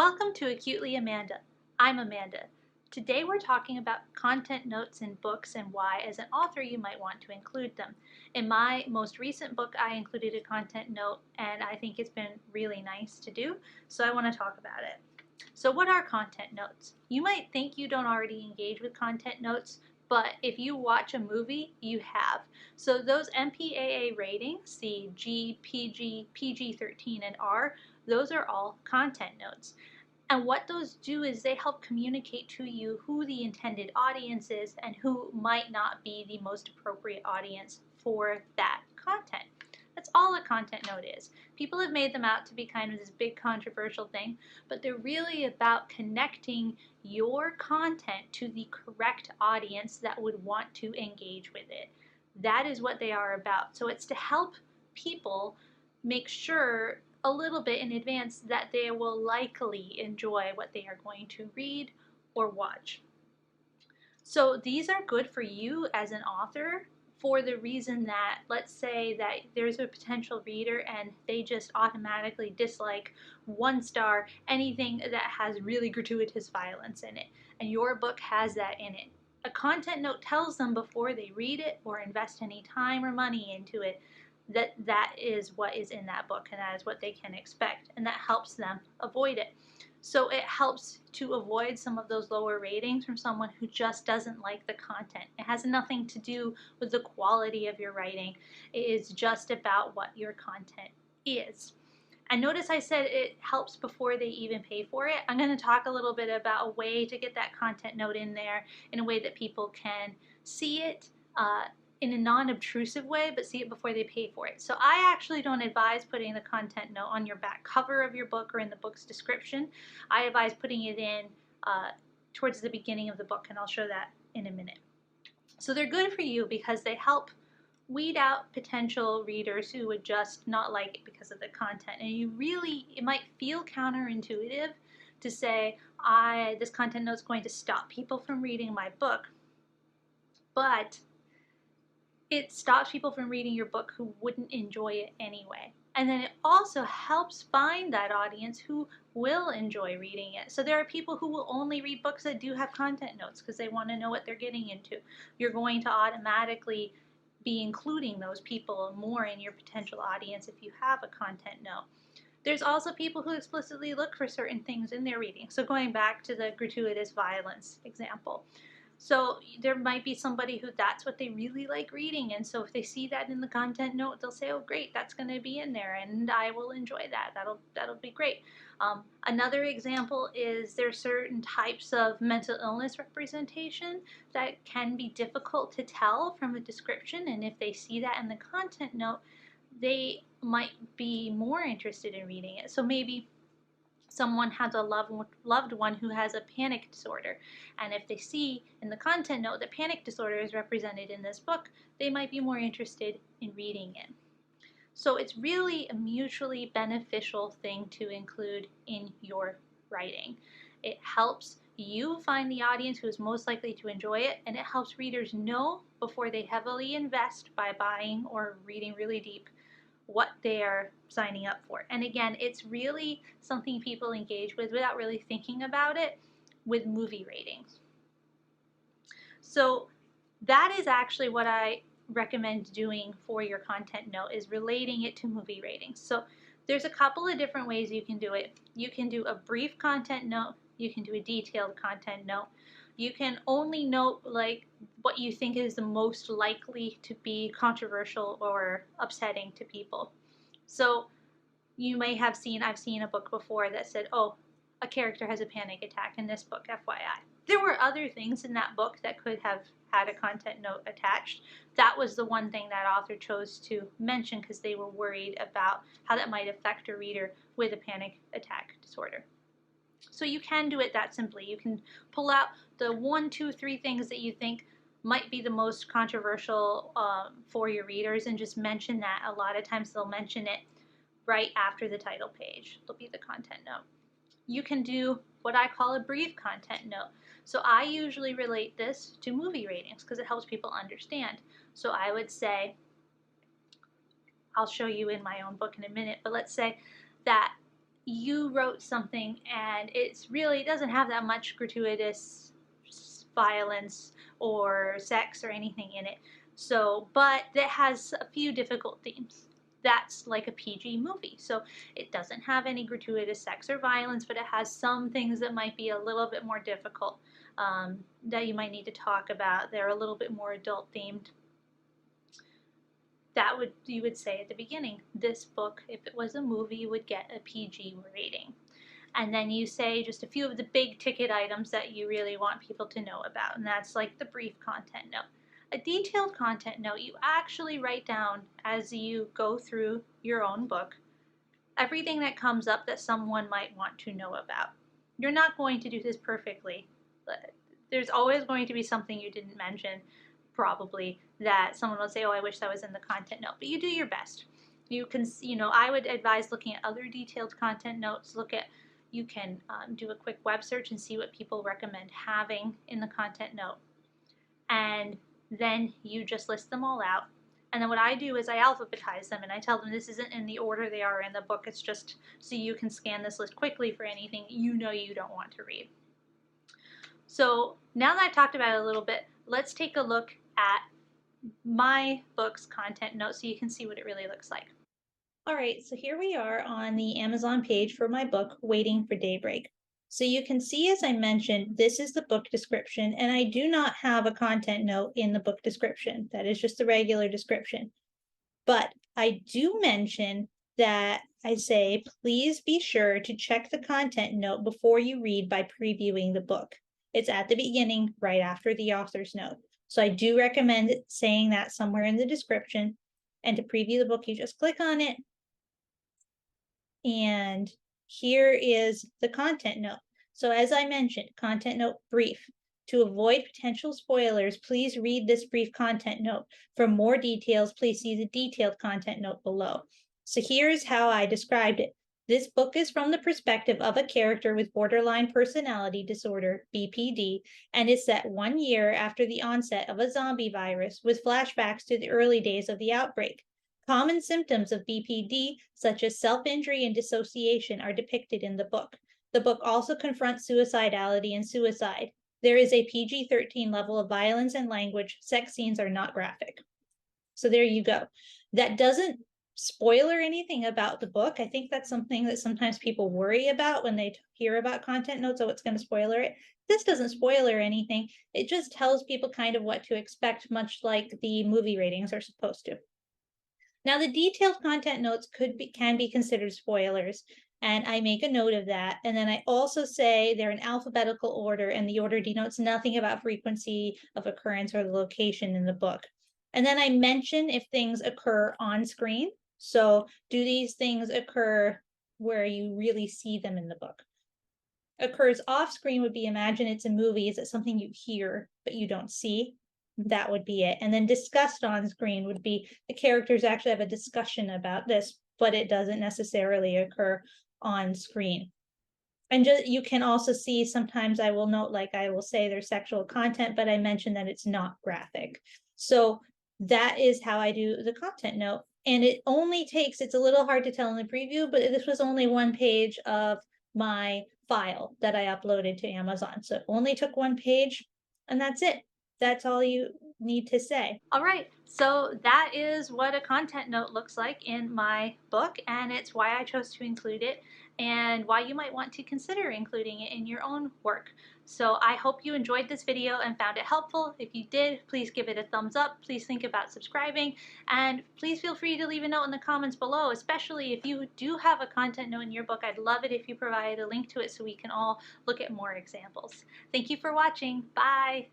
Welcome to Acutely Amanda. I'm Amanda. Today we're talking about content notes in books and why, as an author, you might want to include them. In my most recent book, I included a content note, and I think it's been really nice to do, so I want to talk about it. So what are content notes? You might think you don't already engage with content notes, but if you watch a movie, you have. So those MPAA ratings, the G, PG, PG-13, and R, those are all content notes. And what those do is they help communicate to you who the intended audience is and who might not be the most appropriate audience for that content. That's all a content note is. People have made them out to be kind of this big controversial thing, but they're really about connecting your content to the correct audience that would want to engage with it. That is what they are about. So it's to help people make sure a little bit in advance that they will likely enjoy what they are going to read or watch. So these are good for you as an author for the reason that, let's say that there's a potential reader and they just automatically dislike 1 star anything that has really gratuitous violence in it, and your book has that in it. A content note tells them before they read it or invest any time or money into it that that is what is in that book and that is what they can expect, and that helps them avoid it. So it helps to avoid some of those lower ratings from someone who just doesn't like the content. It has nothing to do with the quality of your writing. It is just about what your content is. And notice I said it helps before they even pay for it. I'm going to talk a little bit about a way to get that content note in there in a way that people can see it in a non-obtrusive way, but see it before they pay for it. So I actually don't advise putting the content note on your back cover of your book or in the book's description. I advise putting it in towards the beginning of the book, and I'll show that in a minute. So they're good for you because they help weed out potential readers who would just not like it because of the content. And it might feel counterintuitive to say, this content note is going to stop people from reading my book, but it stops people from reading your book who wouldn't enjoy it anyway. And then it also helps find that audience who will enjoy reading it. So there are people who will only read books that do have content notes because they want to know what they're getting into. You're going to automatically be including those people more in your potential audience if you have a content note. There's also people who explicitly look for certain things in their reading. So going back to the gratuitous violence example. So there might be somebody who that's what they really like reading, and so if they see that in the content note, they'll say, oh great, that's going to be in there and I will enjoy that. That'll be great. Another example is there's certain types of mental illness representation that can be difficult to tell from a description, and if they see that in the content note, they might be more interested in reading it. So maybe someone has a loved one who has a panic disorder, and if they see in the content note that panic disorder is represented in this book, they might be more interested in reading it. So it's really a mutually beneficial thing to include in your writing. It helps you find the audience who is most likely to enjoy it, and it helps readers know before they heavily invest by buying or reading really deep what they are signing up for. And again, it's really something people engage with without really thinking about it with movie ratings. So that is actually what I recommend doing for your content note, is relating it to movie ratings. So there's a couple of different ways you can do it. You can do a brief content note, you can do a detailed content note. You can only note like what you think is the most likely to be controversial or upsetting to people. So you may have seen, I've seen a book before that said, oh, a character has a panic attack in this book, FYI. There were other things in that book that could have had a content note attached. That was the one thing that author chose to mention because they were worried about how that might affect a reader with a panic attack disorder. So you can do it that simply. You can pull out the 1, 2, 3 things that you think might be the most controversial for your readers and just mention that. A lot of times they'll mention it right after the title page. It'll be the content note. You can do what I call a brief content note. So I usually relate this to movie ratings because it helps people understand. So I would say, I'll show you in my own book in a minute, but let's say that you wrote something and it doesn't have that much gratuitous violence or sex or anything in it. So, but it has a few difficult themes. That's like a PG movie. So it doesn't have any gratuitous sex or violence, but it has some things that might be a little bit more difficult, that you might need to talk about. They're a little bit more adult themed. You would say at the beginning, this book, if it was a movie, would get a PG rating. And then you say just a few of the big ticket items that you really want people to know about, and that's like the brief content note. A detailed content note, you actually write down as you go through your own book everything that comes up that someone might want to know about. You're not going to do this perfectly. There's always going to be something you didn't mention, probably, that someone will say, oh, I wish that was in the content note, but you do your best. You can, I would advise looking at other detailed content notes. You can do a quick web search and see what people recommend having in the content note. And then you just list them all out. And then what I do is I alphabetize them and I tell them this isn't in the order they are in the book. It's just so you can scan this list quickly for anything you don't want to read. So now that I've talked about it a little bit, let's take a look at my book's content note so you can see what it really looks like. All right, so here we are on the Amazon page for my book, Waiting for Daybreak. So you can see, as I mentioned, this is the book description, and I do not have a content note in the book description. That is just the regular description. But I do mention that I say, please be sure to check the content note before you read by previewing the book. It's at the beginning, right after the author's note. So I do recommend saying that somewhere in the description. And to preview the book, you just click on it. And here is the content note. So as I mentioned, content note brief. To avoid potential spoilers, please read this brief content note. For more details, please see the detailed content note below. So here's how I described it. This book is from the perspective of a character with borderline personality disorder, BPD, and is set 1 year after the onset of a zombie virus with flashbacks to the early days of the outbreak. Common symptoms of BPD, such as self-injury and dissociation, are depicted in the book. The book also confronts suicidality and suicide. There is a PG-13 level of violence and language. Sex scenes are not graphic. So there you go. That doesn't spoiler anything about the book. I think that's something that sometimes people worry about when they hear about content notes. Oh, it's going to spoiler it. This doesn't spoiler anything. It just tells people kind of what to expect, much like the movie ratings are supposed to. Now, the detailed content notes can be considered spoilers, and I make a note of that. And then I also say they're in alphabetical order, and the order denotes nothing about frequency of occurrence or the location in the book. And then I mention if things occur on screen. So do these things occur where you really see them in the book? Occurs off screen would be, imagine it's a movie. Is it something you hear but you don't see? That would be it. And then discussed on screen would be the characters actually have a discussion about this, but it doesn't necessarily occur on screen. And you can also see sometimes I will note, like I will say there's sexual content, but I mentioned that it's not graphic. So that is how I do the content note. And it only takes, it's a little hard to tell in the preview, but this was only 1 page of my file that I uploaded to Amazon. So it only took 1 page, and that's it. That's all you need to say. All right, so that is what a content note looks like in my book, and it's why I chose to include it and why you might want to consider including it in your own work. So I hope you enjoyed this video and found it helpful. If you did, please give it a thumbs up. Please think about subscribing, and please feel free to leave a note in the comments below, especially if you do have a content note in your book. I'd love it if you provide a link to it so we can all look at more examples. Thank you for watching. Bye.